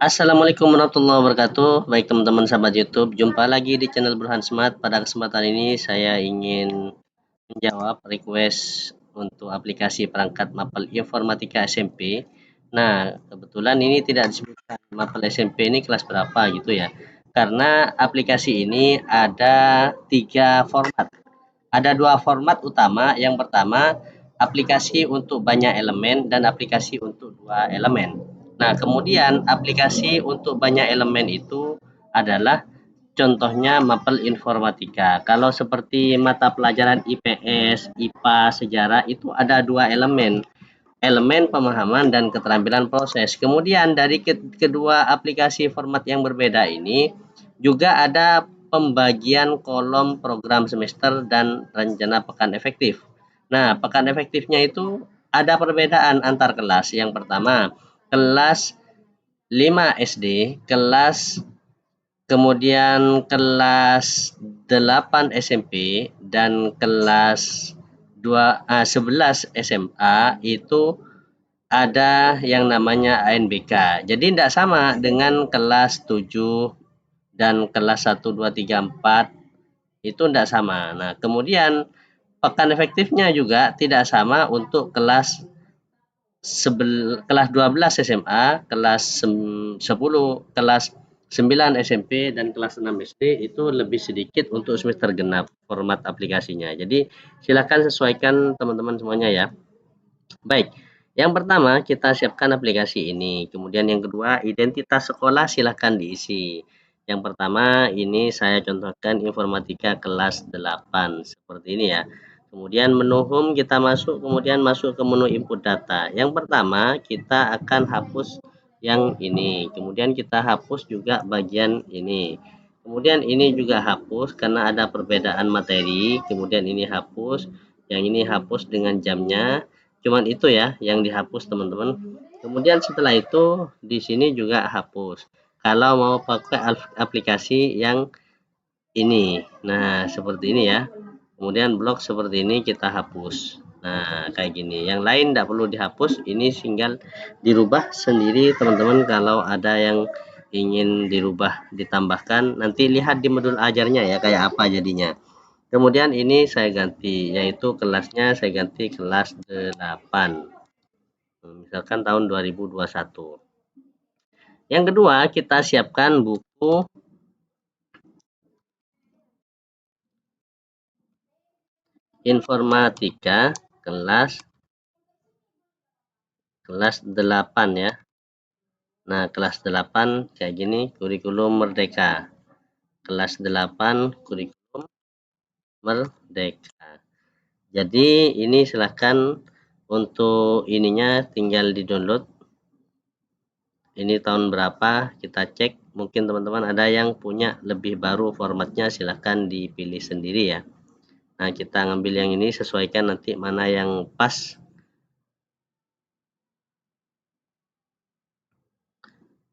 Assalamualaikum warahmatullahi wabarakatuh. Baik teman-teman sahabat YouTube, jumpa lagi di channel Burhan Smart. Pada kesempatan ini saya ingin menjawab request untuk aplikasi perangkat mapel informatika SMP. Nah, kebetulan ini tidak disebutkan mapel SMP ini kelas berapa gitu ya. Karena aplikasi ini ada 3 format. Ada 2 format utama. Yang pertama, aplikasi untuk banyak elemen dan aplikasi untuk 2 elemen. Nah, kemudian aplikasi untuk banyak elemen itu adalah contohnya mapel informatika. Kalau seperti mata pelajaran IPS, IPA, sejarah itu ada 2 elemen. Elemen pemahaman dan keterampilan proses. Kemudian dari kedua aplikasi format yang berbeda ini juga ada pembagian kolom program semester dan rencana pekan efektif. Nah, pekan efektifnya itu ada perbedaan antar kelas. Yang pertama, kelas 5 SD, kemudian kelas 8 SMP dan kelas 11 SMA itu ada yang namanya ANBK. Jadi tidak sama dengan kelas 7 dan kelas 1, 2, 3, 4 itu tidak sama. Nah, kemudian pekan efektifnya juga tidak sama untuk kelas 12 SMA, kelas 10, kelas 9 SMP dan kelas 6 SD itu lebih sedikit untuk semester genap format aplikasinya. Jadi silakan sesuaikan teman-teman semuanya ya. Baik, yang pertama kita siapkan aplikasi ini. Kemudian yang kedua, identitas sekolah silakan diisi. Yang pertama ini saya contohkan informatika kelas 8 seperti ini ya. Kemudian menu home kita masuk, kemudian masuk ke menu input data. Yang pertama kita akan hapus yang ini. Kemudian kita hapus juga bagian ini. Kemudian ini juga hapus karena ada perbedaan materi. Kemudian ini hapus, yang ini hapus dengan jamnya. Cuman itu ya yang dihapus teman-teman. Kemudian setelah itu di sini juga hapus. Kalau mau pakai aplikasi yang ini. Nah, seperti ini ya. Kemudian blok seperti ini kita hapus. Nah, kayak gini. Yang lain tidak perlu dihapus. Ini tinggal dirubah sendiri teman-teman kalau ada yang ingin dirubah, ditambahkan. Nanti lihat di modul ajarnya ya kayak apa jadinya. Kemudian ini saya ganti, yaitu kelasnya saya ganti kelas 8. Misalkan tahun 2021. Yang kedua, kita siapkan buku informatika kelas 8 ya. Nah, kelas 8 kayak gini, kurikulum merdeka. Kelas 8 kurikulum merdeka. Jadi ini silahkan untuk ininya tinggal di-download. Ini tahun berapa kita cek, mungkin teman-teman ada yang punya lebih baru formatnya, silahkan dipilih sendiri ya. Nah, kita ngambil yang ini, sesuaikan nanti mana yang pas.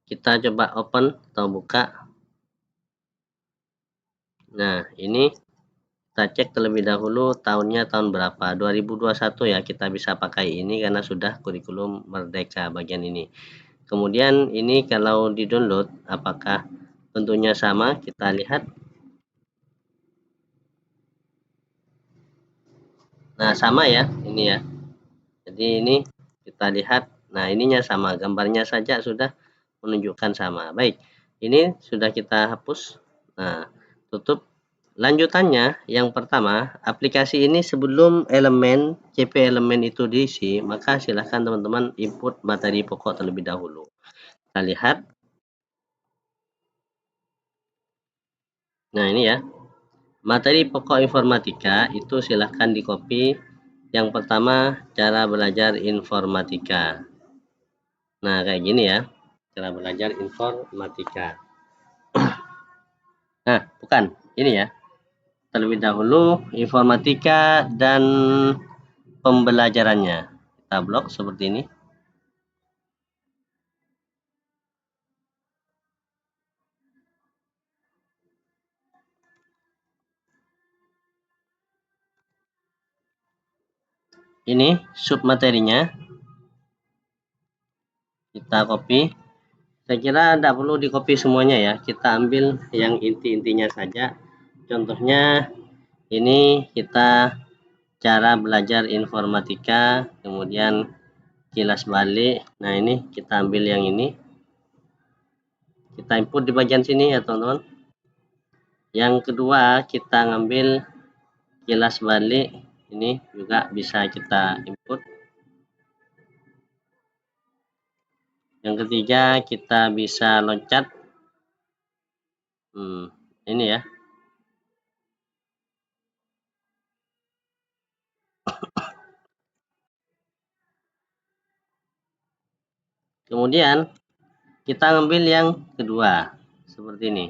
Kita coba open atau buka. Nah, ini kita cek terlebih dahulu tahunnya tahun berapa. 2021 ya, kita bisa pakai ini karena sudah kurikulum merdeka bagian ini. Kemudian ini kalau di-download apakah bentuknya sama, kita lihat. Nah, sama ya, ini ya. Jadi ini kita lihat, nah ininya sama, gambarnya saja sudah menunjukkan sama. Baik, ini sudah kita hapus. Nah, tutup. Lanjutannya, yang pertama, aplikasi ini sebelum elemen CP elemen itu diisi, maka silahkan teman-teman input materi pokok terlebih dahulu. Kita lihat. Nah, ini ya. Materi pokok informatika itu silahkan di copy. Yang pertama, cara belajar informatika. Nah, kayak gini ya. Cara belajar informatika. Nah, bukan. Ini ya. Terlebih dahulu informatika dan pembelajarannya. Kita blok seperti ini. Ini sub materinya. Kita copy. Saya kira tidak perlu di copy semuanya ya, kita ambil yang inti-intinya saja. Contohnya ini kita cara belajar informatika, kemudian kilas balik. Nah ini kita ambil yang ini, kita input di bagian sini ya teman-teman. Yang kedua kita ngambil kilas balik, ini juga bisa kita input. Yang ketiga kita bisa loncat, ini ya. Kemudian kita ngambil yang kedua seperti ini.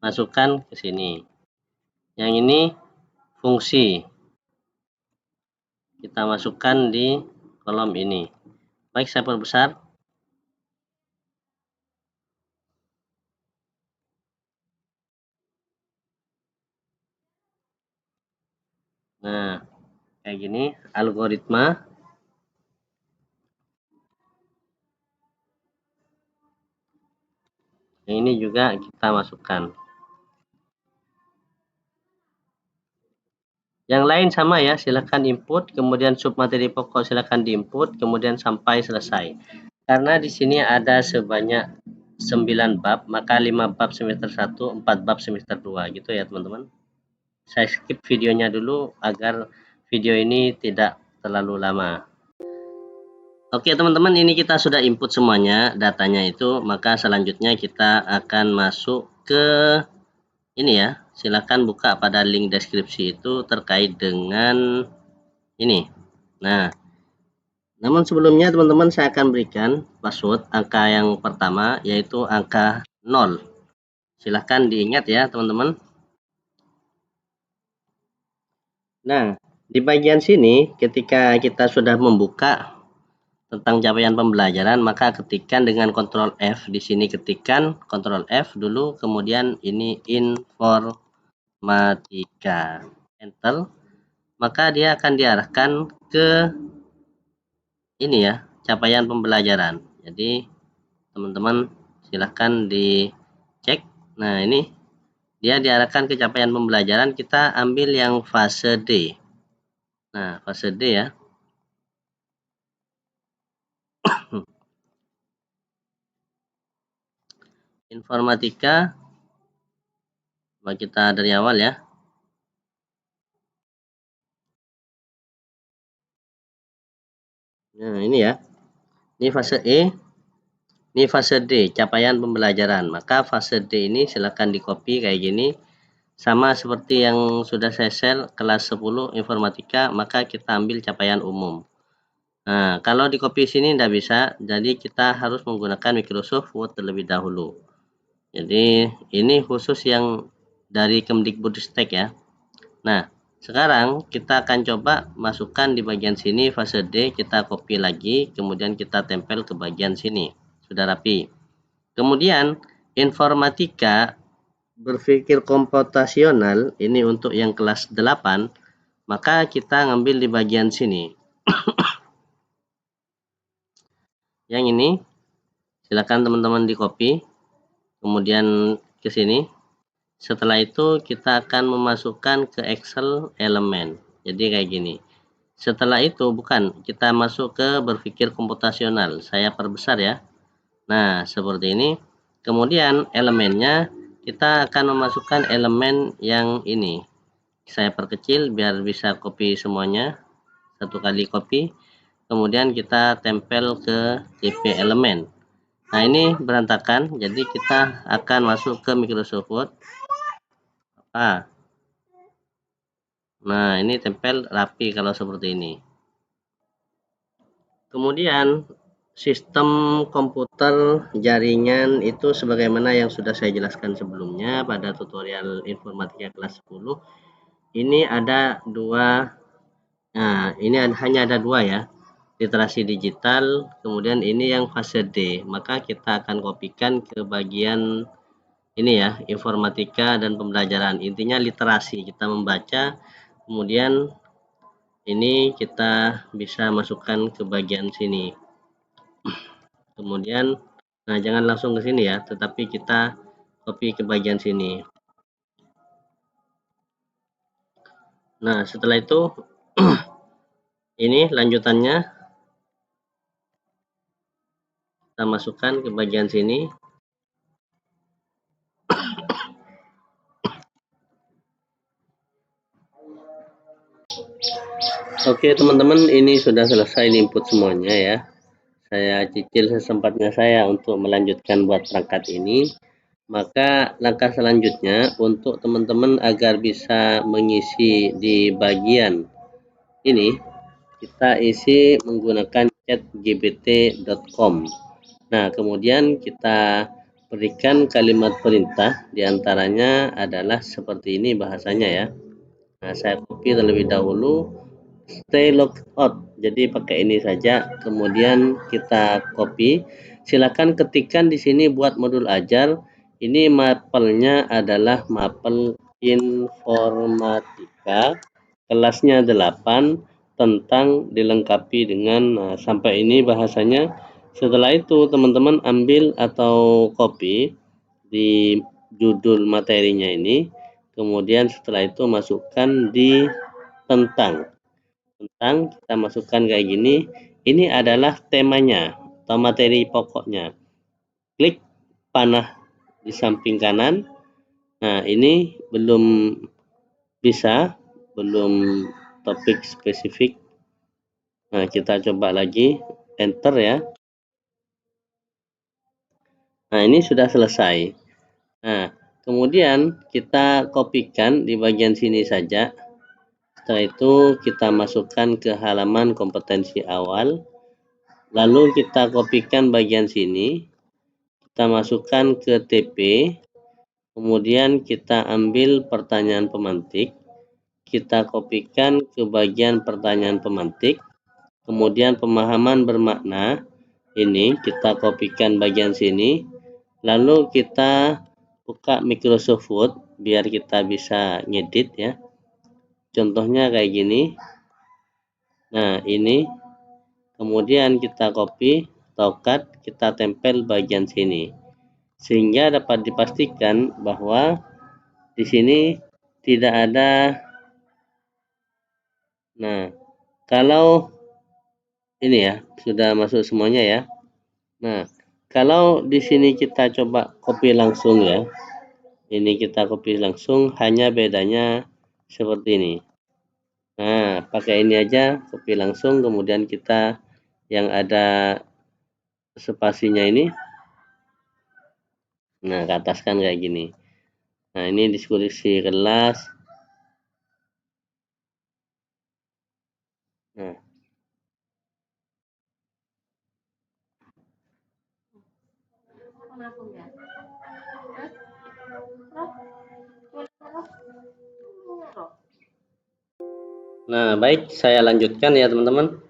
Masukkan ke sini. Yang ini fungsi. Kita masukkan di kolom ini. Baik, saya perbesar. Nah, kayak gini algoritma. Yang ini juga kita masukkan. Yang lain sama ya, silakan input, kemudian sub materi pokok silakan diinput, kemudian sampai selesai. Karena di sini ada sebanyak 9 bab, maka 5 bab semester 1, 4 bab semester 2 gitu ya teman-teman. Saya skip videonya dulu agar video ini tidak terlalu lama. Oke teman-teman, ini kita sudah input semuanya datanya itu, maka selanjutnya kita akan masuk ke ini ya. Silakan buka pada link deskripsi itu terkait dengan ini. Nah, namun sebelumnya teman-teman saya akan berikan password angka yang pertama yaitu angka 0. Silahkan diingat ya teman-teman. Nah, di bagian sini ketika kita sudah membuka tentang capaian pembelajaran, maka ketikkan dengan Ctrl F. Di sini ketikkan Ctrl F dulu, kemudian ini informatika. Enter. Maka dia akan diarahkan ke ini ya, capaian pembelajaran. Jadi teman-teman silahkan dicek. Nah ini dia diarahkan ke capaian pembelajaran, kita ambil yang fase D. Nah fase D ya. Informatika, coba kita dari awal ya. Nah ini ya, ini fase E, ini fase D, capaian pembelajaran. Maka fase D ini silahkan di copy kayak gini. Sama seperti yang sudah saya share kelas 10 informatika, maka kita ambil capaian umum. Nah, kalau di copy sini tidak bisa, jadi kita harus menggunakan Microsoft Word terlebih dahulu. Jadi ini khusus yang dari Kemdikbudristek ya. Nah, sekarang kita akan coba masukkan di bagian sini fase D, kita copy lagi, kemudian kita tempel ke bagian sini. Sudah rapi. Kemudian informatika berpikir komputasional ini untuk yang kelas 8, maka kita ngambil di bagian sini. Yang ini silakan teman-teman di copy, kemudian ke sini. Setelah itu kita akan memasukkan ke Excel elemen. Jadi kayak gini. Setelah itu kita masuk ke berpikir komputasional. Saya perbesar ya. Nah, seperti ini. Kemudian elemennya kita akan memasukkan elemen yang ini. Saya perkecil biar bisa copy semuanya. Satu kali copy. Kemudian kita tempel ke TP elemen. Nah, ini berantakan. Jadi kita akan masuk ke Microsoft Word. Nah, ini tempel rapi kalau seperti ini. Kemudian sistem komputer jaringan itu sebagaimana yang sudah saya jelaskan sebelumnya pada tutorial informatika kelas 10. Ini ada dua. Nah, ini hanya ada dua ya. Literasi digital, kemudian ini yang fase D. Maka kita akan kopikan ke bagian ini ya, informatika dan pembelajaran. Intinya literasi, kita membaca, kemudian ini kita bisa masukkan ke bagian sini. Kemudian, nah jangan langsung ke sini ya, tetapi kita copy ke bagian sini. Nah, setelah itu ini lanjutannya kita masukkan ke bagian sini. Oke teman-teman, ini sudah selesai input semuanya ya. Saya cicil sesempatnya saya untuk melanjutkan buat perangkat ini. Maka langkah selanjutnya untuk teman-teman agar bisa mengisi di bagian ini, kita isi menggunakan chatgpt.com. Nah, kemudian kita berikan kalimat perintah, diantaranya adalah seperti ini bahasanya ya. Nah, saya copy terlebih dahulu, stay logged out, jadi pakai ini saja. Kemudian kita copy, silakan ketikkan di sini buat modul ajar. Ini mapelnya adalah mapel informatika, kelasnya 8, tentang dilengkapi dengan sampai ini bahasanya. Setelah itu teman-teman ambil atau copy di judul materinya ini, kemudian setelah itu masukkan di tentang kita masukkan kayak gini. Ini adalah temanya atau materi pokoknya. Klik panah di samping kanan. Nah, ini belum bisa, belum topik spesifik. Nah, kita coba lagi, enter ya. Nah, ini sudah selesai. Nah, kemudian kita kopikan di bagian sini saja. Setelah itu kita masukkan ke halaman kompetensi awal. Lalu kita kopikan bagian sini. Kita masukkan ke TP. Kemudian kita ambil pertanyaan pemantik. Kita kopikan ke bagian pertanyaan pemantik. Kemudian pemahaman bermakna. Ini kita kopikan bagian sini. Lalu kita buka Microsoft Word biar kita bisa ngedit ya. Contohnya kayak gini. Nah, ini kemudian kita copy atau cut, kita tempel bagian sini. Sehingga dapat dipastikan bahwa di sini tidak ada. Nah, kalau ini ya, sudah masuk semuanya ya. Nah, kalau di sini kita coba copy langsung ya. Ini kita copy langsung, hanya bedanya seperti ini. Nah, pakai ini aja, copy langsung, kemudian kita yang ada spasinya ini, nah ke atas kan kayak gini. Nah, ini diskusi kelas. Nah, nah baik, saya lanjutkan ya teman-teman.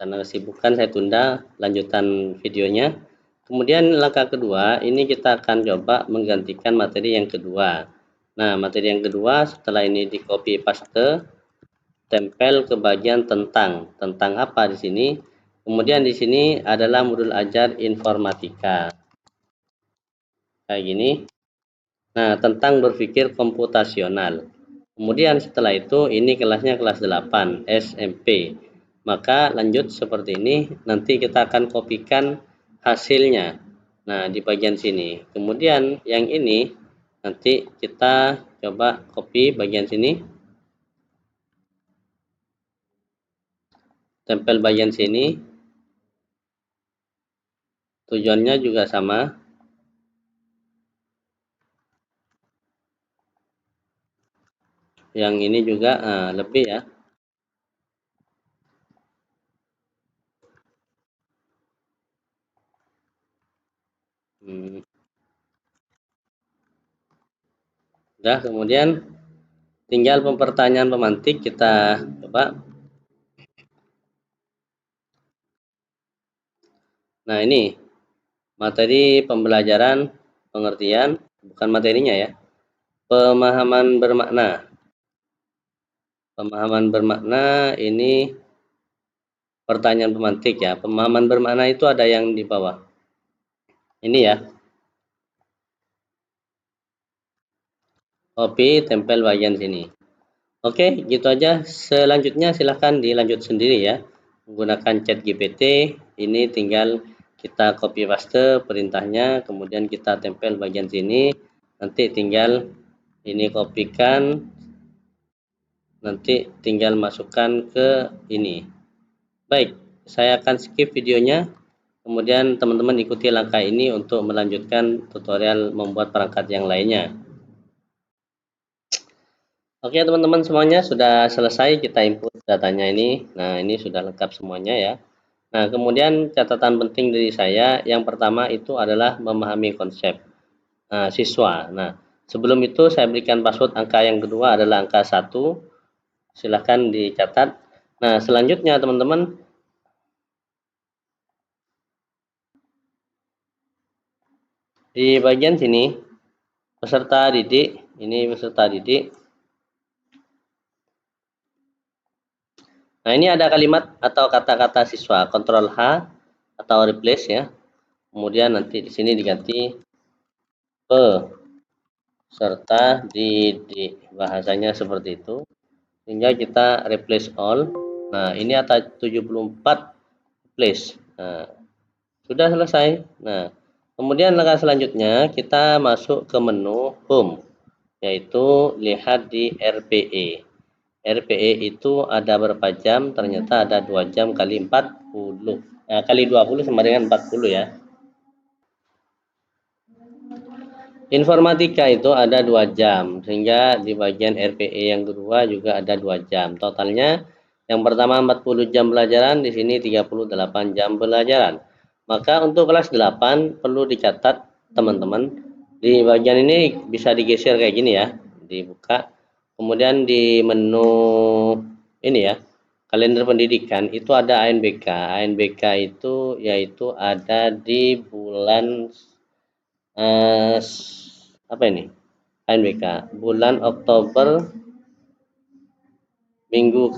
Karena kesibukan saya tunda lanjutan videonya. Kemudian langkah kedua, ini kita akan coba menggantikan materi yang kedua. Nah, materi yang kedua setelah ini di copy paste, tempel ke bagian tentang. Tentang apa di sini? Kemudian di sini adalah modul ajar informatika. Kayak gini. Nah, tentang berpikir komputasional. Kemudian setelah itu ini kelasnya kelas 8 SMP. Maka lanjut seperti ini, nanti kita akan kopikan hasilnya. Nah, di bagian sini. Kemudian yang ini nanti kita coba copy bagian sini. Tempel bagian sini. Tujuannya juga sama. Yang ini juga lebih ya. Udah, kemudian tinggal pertanyaan pemantik kita coba. Nah, ini materi pembelajaran pengertian, bukan materinya ya. Pemahaman bermakna. Pemahaman bermakna ini pertanyaan pemantik ya. Pemahaman bermakna itu ada yang di bawah. Ini ya. Copy, tempel bagian sini. Oke, gitu aja. Selanjutnya silahkan dilanjut sendiri ya. Menggunakan chat GPT, ini tinggal kita copy paste perintahnya, kemudian kita tempel bagian sini. Nanti tinggal ini kopikan, nanti tinggal masukkan ke ini. Baik, saya akan skip videonya. Kemudian teman-teman ikuti langkah ini untuk melanjutkan tutorial membuat perangkat yang lainnya. Oke teman-teman semuanya sudah selesai kita input datanya ini. Nah ini sudah lengkap semuanya ya. Nah kemudian catatan penting dari saya yang pertama itu adalah memahami konsep siswa. Nah sebelum itu saya berikan password angka yang kedua adalah angka 1. Silahkan dicatat. Nah selanjutnya teman-teman di bagian sini peserta didik, ini peserta didik. Nah, ini ada kalimat atau kata-kata siswa, Ctrl H atau replace ya. Kemudian nanti di sini diganti peserta didik. Bahasanya seperti itu. Sehingga kita replace all. Nah, ini ada 74 replace. Nah, sudah selesai. Nah, kemudian langkah selanjutnya kita masuk ke menu home, yaitu lihat di RPE. RPE itu ada berapa jam? Ternyata ada 2 jam kali 40. Nah, kali 20 sama dengan 40 ya. Informatika itu ada 2 jam, sehingga di bagian RPE yang kedua juga ada 2 jam. Totalnya yang pertama 40 jam pelajaran, di sini 38 jam pelajaran. Maka untuk kelas 8 perlu dicatat teman-teman. Di bagian ini bisa digeser kayak gini ya, dibuka. Kemudian di menu ini ya, kalender pendidikan itu ada ANBK. ANBK itu yaitu ada di bulan apa ini? ANBK bulan Oktober minggu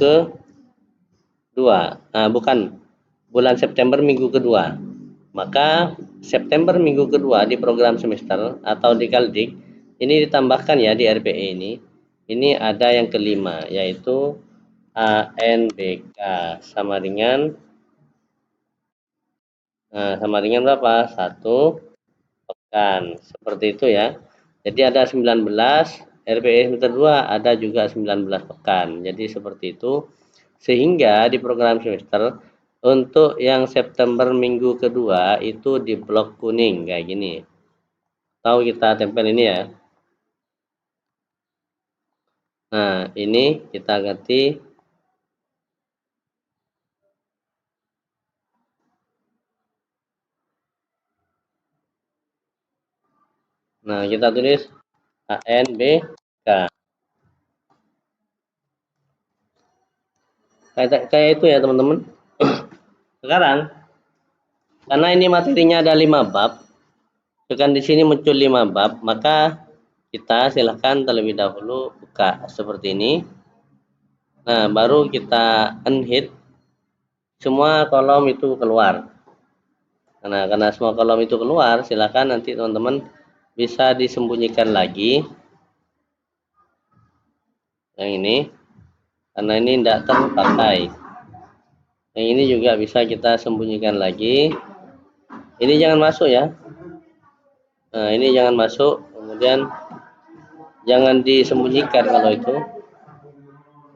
kedua. Nah, bukan bulan September minggu kedua. Maka September minggu kedua di program semester atau di Kaldik ini ditambahkan ya di RPE ini. Ini ada yang kelima yaitu ANBK sama dengan berapa? 1 pekan. Seperti itu ya. Jadi ada 19, RPE semester 2 ada juga 19 pekan. Jadi seperti itu. Sehingga di program semester untuk yang September minggu kedua itu di blok kuning kayak gini. Tahu kita tempel ini ya. Nah, ini kita ganti. Nah, kita tulis ANBK. Kayak itu ya, teman-teman. Sekarang karena ini materinya ada 5 bab, dengan di sini muncul 5 bab, maka kita silahkan terlebih dahulu buka seperti ini. Nah, baru kita unhide semua kolom itu keluar. Nah, karena semua kolom itu keluar, silahkan nanti teman-teman bisa disembunyikan lagi. Yang ini, karena ini tidak terpakai. Yang ini juga bisa kita sembunyikan lagi. Ini jangan masuk ya. Nah, ini jangan masuk. Kemudian jangan disembunyikan kalau itu.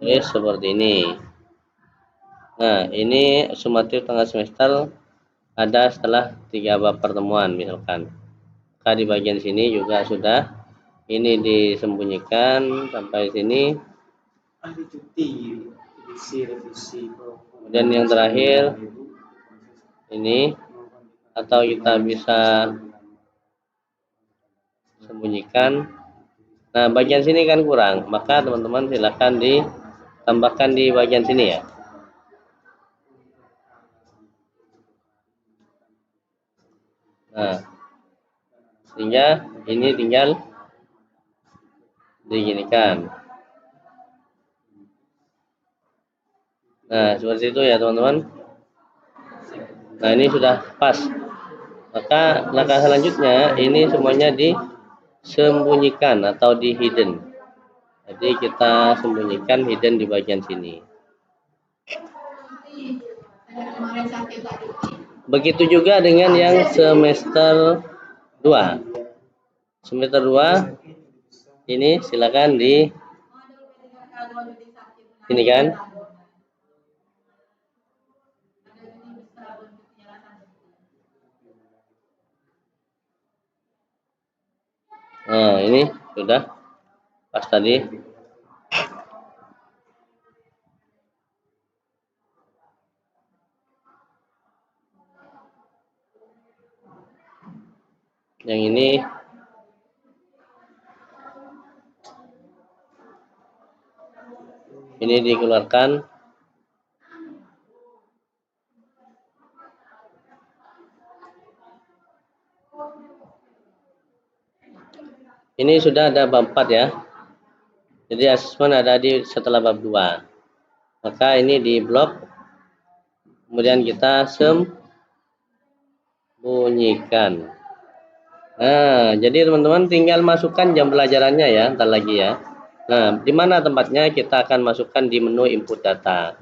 Seperti ini. Nah, ini sumatif tengah semester ada setelah 3 bab pertemuan misalkan. Maka di bagian sini juga sudah ini disembunyikan sampai sini. Kemudian yang terakhir ini atau kita bisa sembunyikan. Nah, bagian sini kan kurang, maka teman-teman silakan ditambahkan di bagian sini ya. Nah, sehingga ini tinggal diginikan. Nah, seperti itu ya teman-teman. Nah, ini sudah pas. Maka langkah selanjutnya ini semuanya disembunyikan atau di hidden. Jadi kita sembunyikan hidden di bagian sini. Begitu juga dengan yang semester 2. Semester 2 ini silakan di ini kan. Nah, ini sudah pas tadi. Yang ini dikeluarkan. Ini sudah ada bab 4 ya. Jadi asesmen ada di setelah bab 2. Maka ini di blok. Kemudian kita sembunyikan. Nah, jadi teman-teman tinggal masukkan jam pelajarannya ya, entar lagi ya. Nah, di mana tempatnya? Kita akan masukkan di menu input data.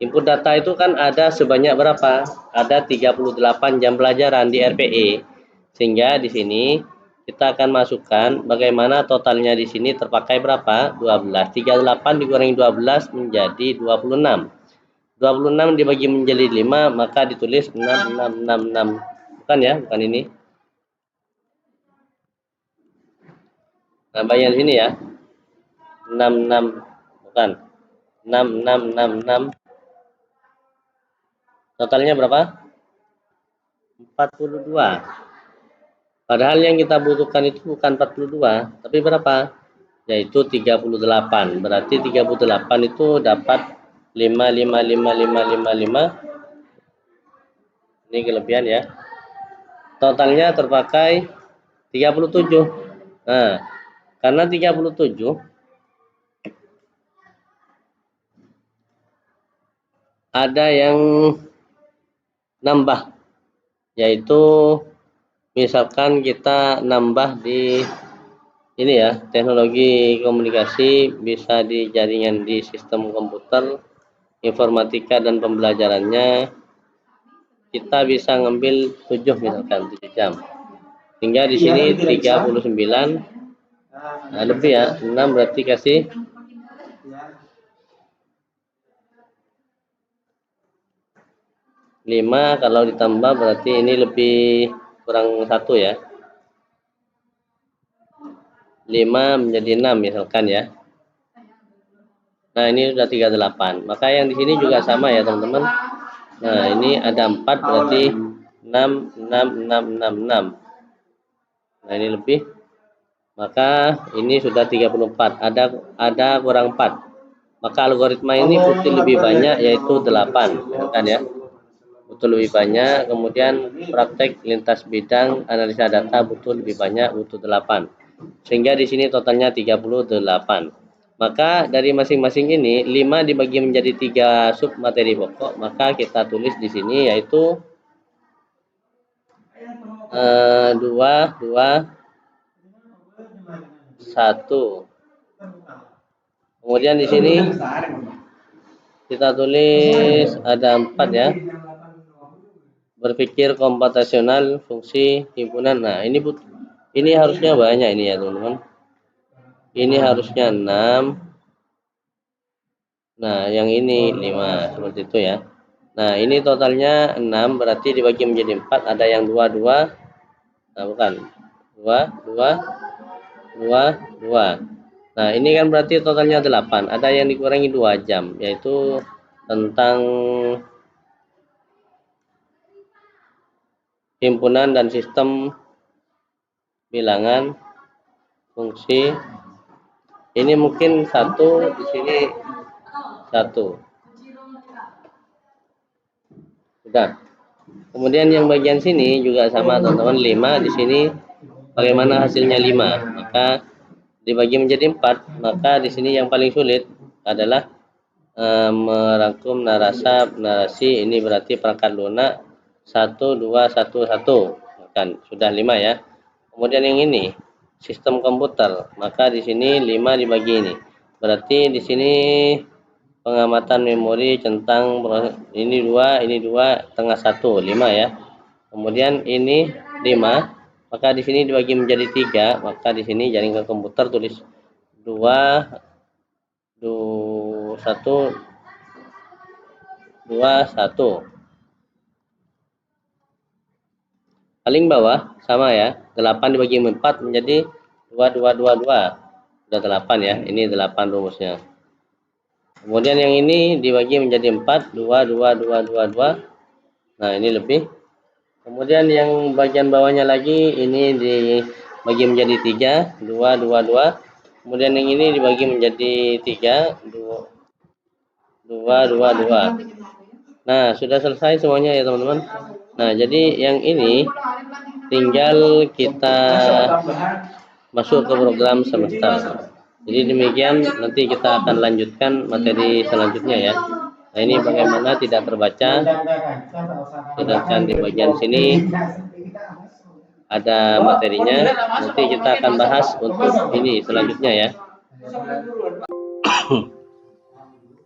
Input data itu kan ada sebanyak berapa? Ada 38 jam pelajaran di RPE. Sehingga di sini kita akan masukkan bagaimana totalnya di sini terpakai berapa? 12. 38 dikurangi 12 menjadi 26. 26 dibagi menjadi 5, maka ditulis 6666. Bukan ya, bukan ini. Nah, bagian sini ya. 66 bukan. 6666. Totalnya berapa? 42. Padahal yang kita butuhkan itu bukan 42, tapi berapa? Yaitu 38. Berarti 38 itu dapat 5555555. Ini kelebihan ya. Totalnya terpakai 37. Nah, karena 37 ada yang nambah, yaitu misalkan kita nambah di ini ya, teknologi komunikasi, bisa di jaringan di sistem komputer, informatika dan pembelajarannya kita bisa ngambil 7 misalkan 7 jam. Hingga di sini 39. Nah, lebih ya, 6 berarti kasih 5, kalau ditambah berarti ini lebih kurang 1 ya. 5 menjadi 6 misalkan ya. Nah, ini sudah 38. Maka yang di sini juga sama ya, teman-teman. Nah, ini ada 4 berarti 6 6 6 6 6. Nah, ini lebih. Maka ini sudah 34. Ada kurang 4. Maka algoritma ini butuh lebih banyak, yaitu 8, misalkan ya. Butuh lebih banyak. Kemudian praktek lintas bidang analisa data butuh lebih banyak, butuh 8. Sehingga di sini totalnya 38. Maka dari masing-masing ini 5 dibagi menjadi 3 sub materi pokok, maka kita tulis di sini yaitu 2 2 1. Kemudian di sini kita tulis ada 4 ya. Berpikir komputasional, fungsi himpunan. Nah, ini harusnya banyak ini ya, teman-teman. Ini harusnya 6. Nah, yang ini 5, seperti itu ya. Nah, ini totalnya 6, berarti dibagi menjadi 4, ada yang 2 2. Nah, bukan. 2 2 2 2. Nah, ini kan berarti totalnya 8. Ada yang dikurangi 2 jam, yaitu tentang himpunan dan sistem bilangan fungsi. Ini mungkin 1, di sini 1. Sudah. Kemudian yang bagian sini juga sama, teman-teman. 5 di sini bagaimana hasilnya 5? Maka dibagi menjadi 4, maka di sini yang paling sulit adalah merangkum narasi, ini berarti perangkat lunak 1 2 1 1, kan sudah 5 ya. Kemudian yang ini sistem komputer, maka di sini 5 dibagi ini, berarti di sini pengamatan memori centang ini 2 tengah 1 5 ya. Kemudian ini 5, maka di sini dibagi menjadi 3, maka di sini jaringan komputer tulis 2 1 2 1. Paling bawah sama ya, 8 dibagi 4 menjadi 2 2 2 2. Sudah 8 ya, ini 8 rumusnya. Kemudian yang ini dibagi menjadi 4, 2 2 2 2 2. Nah, ini lebih. Kemudian yang bagian bawahnya lagi ini dibagi menjadi 3, 2 2 2. Kemudian yang ini dibagi menjadi 3, 2 2 2 2. Nah, sudah selesai semuanya ya teman-teman. Nah, jadi yang ini tinggal kita masuk ke program semester. Jadi demikian, nanti kita akan lanjutkan materi selanjutnya ya. Nah, ini bagaimana tidak terbaca. Sedangkan di bagian sini ada materinya. Nanti kita akan bahas untuk ini selanjutnya ya.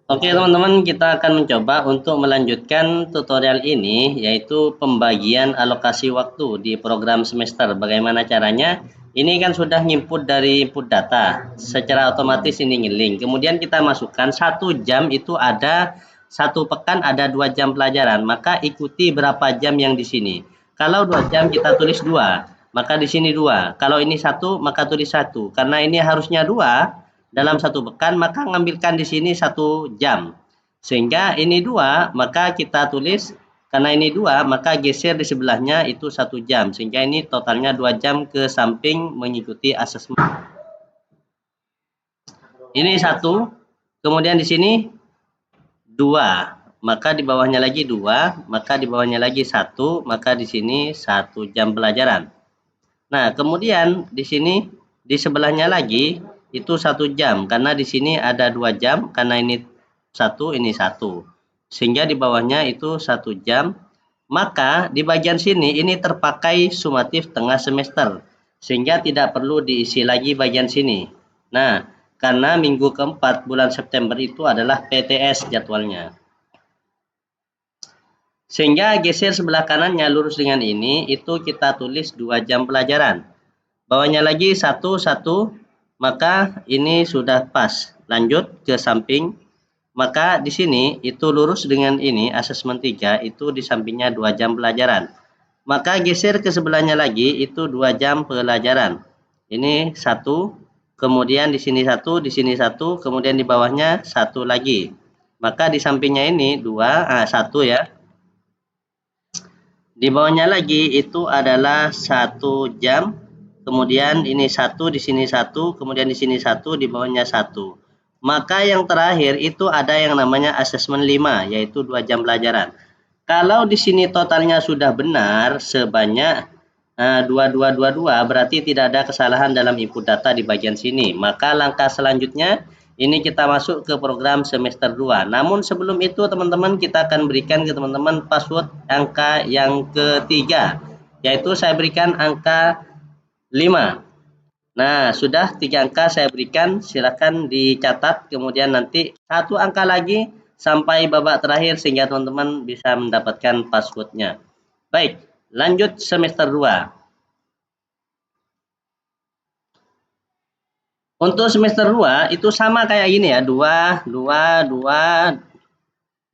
Oke teman-teman, kita akan mencoba untuk melanjutkan tutorial ini, yaitu pembagian alokasi waktu di program semester. Bagaimana caranya? Ini kan sudah input dari input data, secara otomatis ini ngiling. Kemudian kita masukkan 1 jam itu ada 1 pekan ada 2 jam pelajaran, maka ikuti berapa jam yang di sini. Kalau 2 jam kita tulis 2, maka di sini 2. Kalau ini 1, maka tulis 1. Karena ini harusnya 2 dalam 1 pekan, maka ngambilkan di sini 1 jam. Sehingga ini 2, maka kita tulis, karena ini 2, maka geser di sebelahnya itu 1 jam. Sehingga ini totalnya 2 jam ke samping mengikuti asesmen. Ini 1, kemudian di sini 2, maka di bawahnya lagi 2, maka di bawahnya lagi 1, maka di sini 1 jam pelajaran. Nah, kemudian di sini di sebelahnya lagi itu 1 jam, karena di sini ada 2 jam, karena ini 1, ini 1. Sehingga di bawahnya itu 1 jam. Maka di bagian sini ini terpakai sumatif tengah semester, sehingga tidak perlu diisi lagi bagian sini. Nah, karena minggu keempat bulan September itu adalah PTS jadwalnya. Sehingga geser sebelah kanannya lurus dengan ini, itu kita tulis 2 jam pelajaran. Bawahnya lagi 1 1, maka ini sudah pas. Lanjut ke samping, maka di sini itu lurus dengan ini asesmen 3 itu di sampingnya 2 jam pelajaran. Maka geser ke sebelahnya lagi itu 2 jam pelajaran. Ini 1, kemudian di sini 1, di sini 1, kemudian di bawahnya 1 lagi. Maka di sampingnya ini 1 ya. Di bawahnya lagi itu adalah 1 jam. Kemudian ini 1, di sini 1, kemudian di sini 1, di bawahnya 1. Maka yang terakhir itu ada yang namanya asesmen 5, yaitu 2 jam pelajaran. Kalau di sini totalnya sudah benar sebanyak 2222, berarti tidak ada kesalahan dalam input data di bagian sini. Maka langkah selanjutnya ini kita masuk ke program semester 2. Namun sebelum itu teman-teman, kita akan berikan ke teman-teman password angka yang ketiga, yaitu saya berikan angka 5. Nah, sudah 3 angka saya berikan, silakan dicatat, kemudian nanti 1 angka lagi sampai babak terakhir sehingga teman-teman bisa mendapatkan passwordnya. Baik, lanjut semester 2. Untuk semester 2 itu sama kayak gini ya, 2 2 2,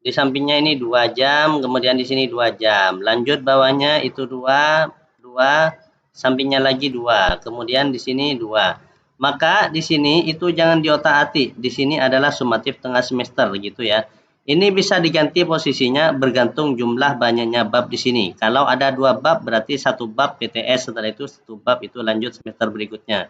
di sampingnya ini 2 jam, kemudian di sini 2 jam. Lanjut bawahnya itu 2 2, sampingnya lagi 2, kemudian di sini 2. Maka di sini itu jangan diotak-atik. Di sini adalah sumatif tengah semester gitu ya. Ini bisa diganti posisinya bergantung jumlah banyaknya bab di sini. Kalau ada 2 bab berarti 1 bab PTS, setelah itu 1 bab itu lanjut semester berikutnya.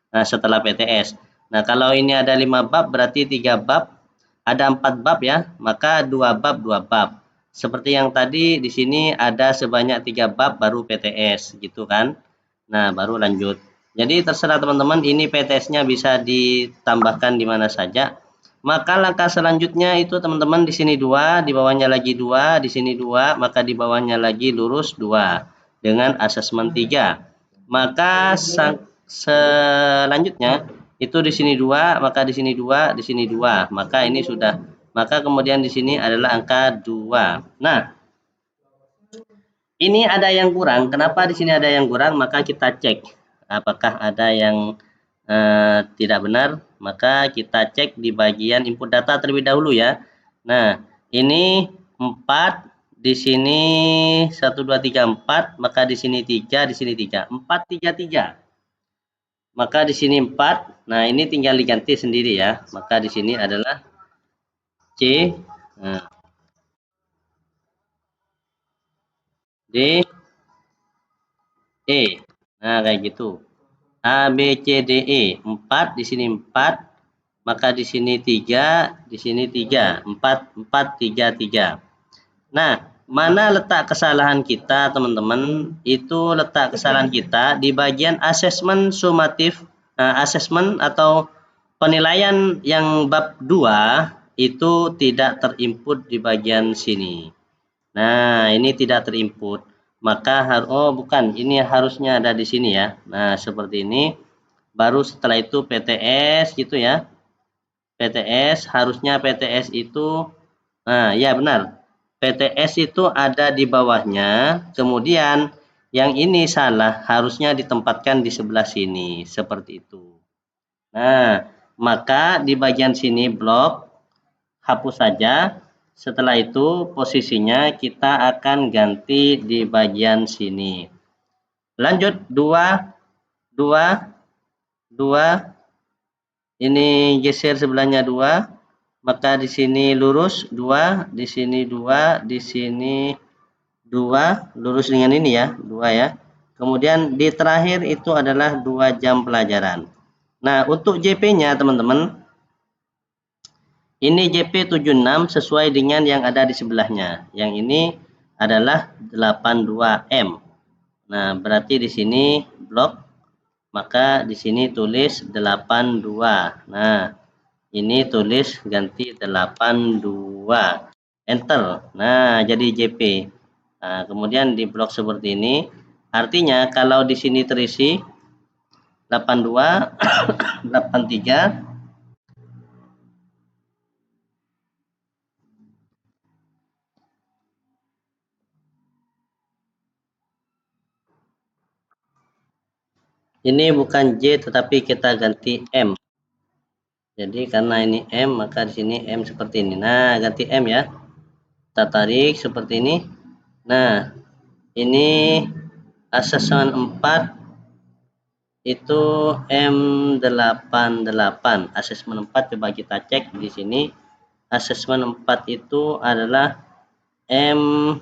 Nah, setelah PTS. Nah, kalau ini ada 5 bab berarti 3 bab, ada 4 bab ya, maka 2 bab 2 bab. Seperti yang tadi di sini ada sebanyak 3 bab baru PTS gitu kan. Nah, baru lanjut. Jadi terserah teman-teman, ini PTS-nya bisa ditambahkan di mana saja. Maka langkah selanjutnya itu teman-teman di sini 2, di bawahnya lagi 2, di sini 2, maka di bawahnya lagi lurus 2 dengan asesmen 3. Maka selanjutnya itu di sini 2, maka di sini 2, di sini 2. Maka ini sudah. Maka kemudian di sini adalah angka 2. Nah, ini ada yang kurang. Kenapa di sini ada yang kurang? Maka kita cek apakah ada yang tidak benar, maka kita cek di bagian input data terlebih dahulu ya. Nah, ini 4, di sini 1 2 3 4, maka di sini 3, di sini 3. 4 3 3. Maka di sini 4. Nah, ini tinggal diganti sendiri ya. Maka di sini adalah C, nah, D, E. Nah, kayak gitu. A, B, C, D, E. 4, di sini 4, maka di sini 3, di sini 3. 4, 4, 3, 3. Nah, mana letak kesalahan kita, teman-teman? Itu letak kesalahan kita di bagian asesmen sumatif, asesmen atau penilaian yang bab 2 itu tidak terinput di bagian sini. Nah, ini tidak terinput. Maka oh bukan, ini harusnya ada di sini ya. Nah, seperti ini. Baru setelah itu PTS gitu ya. PTS harusnya PTS itu ya benar. PTS itu ada di bawahnya. Kemudian yang ini salah, harusnya ditempatkan di sebelah sini seperti itu. Nah, maka di bagian sini blok hapus saja. Setelah itu posisinya kita akan ganti di bagian sini. Lanjut 2 2 2, ini geser sebelahnya 2, maka di sini lurus 2, di sini 2, di sini 2, lurus dengan ini ya, 2 ya. Kemudian di terakhir itu adalah 2 jam pelajaran. Nah, untuk JP-nya teman-teman, ini JP 76 sesuai dengan yang ada di sebelahnya. Yang ini adalah 82M. Nah, berarti di sini blok, maka di sini tulis 82. Nah, ini tulis ganti 82. Enter. Nah, jadi JP. Nah, kemudian di blok seperti ini. Artinya kalau di sini terisi 82, 83, ini bukan J tetapi kita ganti M. Jadi karena ini M, maka di sini M seperti ini. Nah, ganti M ya. Kita tarik seperti ini. Nah, ini asesmen 4 itu M88. Asesmen 4 coba kita cek di sini. Asesmen 4 itu adalah M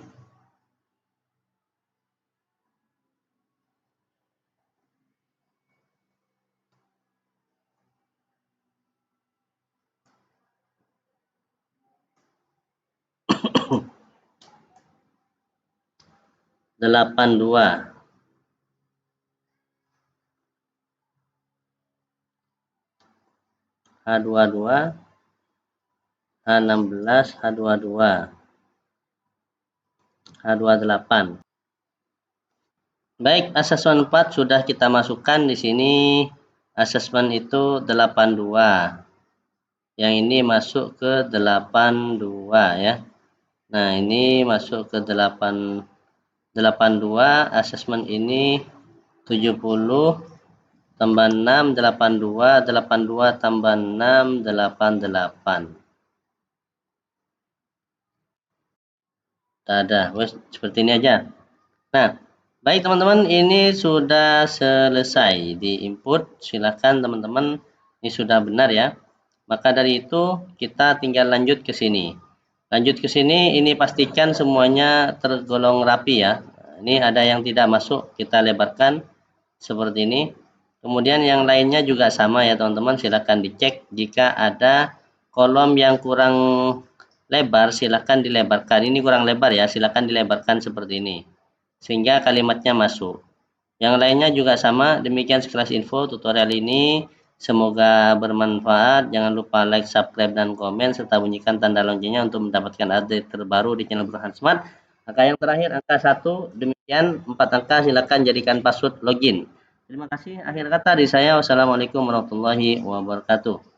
82. H22, H16, H22, H28. Baik, asesmen 4 sudah kita masukkan di sini. Asesmen itu 82. Yang ini masuk ke 82 ya. Nah, ini masuk ke 82. Asesmen ini 70 tambah 6 82, 82 tambah 6 88. Ada, seperti ini aja. Nah, baik teman-teman, ini sudah selesai di input. Silakan teman-teman, ini sudah benar ya. Maka dari itu kita tinggal lanjut ke sini. Lanjut ke sini, ini pastikan semuanya tergolong rapi ya. Ini ada yang tidak masuk, kita lebarkan seperti ini. Kemudian yang lainnya juga sama ya teman-teman, silakan dicek. Jika ada kolom yang kurang lebar, silakan dilebarkan. Ini kurang lebar ya, silakan dilebarkan seperti ini sehingga kalimatnya masuk. Yang lainnya juga sama. Demikian sekelas info tutorial ini. Semoga bermanfaat. Jangan lupa like, subscribe, dan komen, serta bunyikan tanda loncengnya untuk mendapatkan update terbaru di channel Burhan Smart. Angka yang terakhir, angka 1. Demikian 4 angka, silakan jadikan password login. Terima kasih. Akhir kata dari saya, wassalamualaikum warahmatullahi wabarakatuh.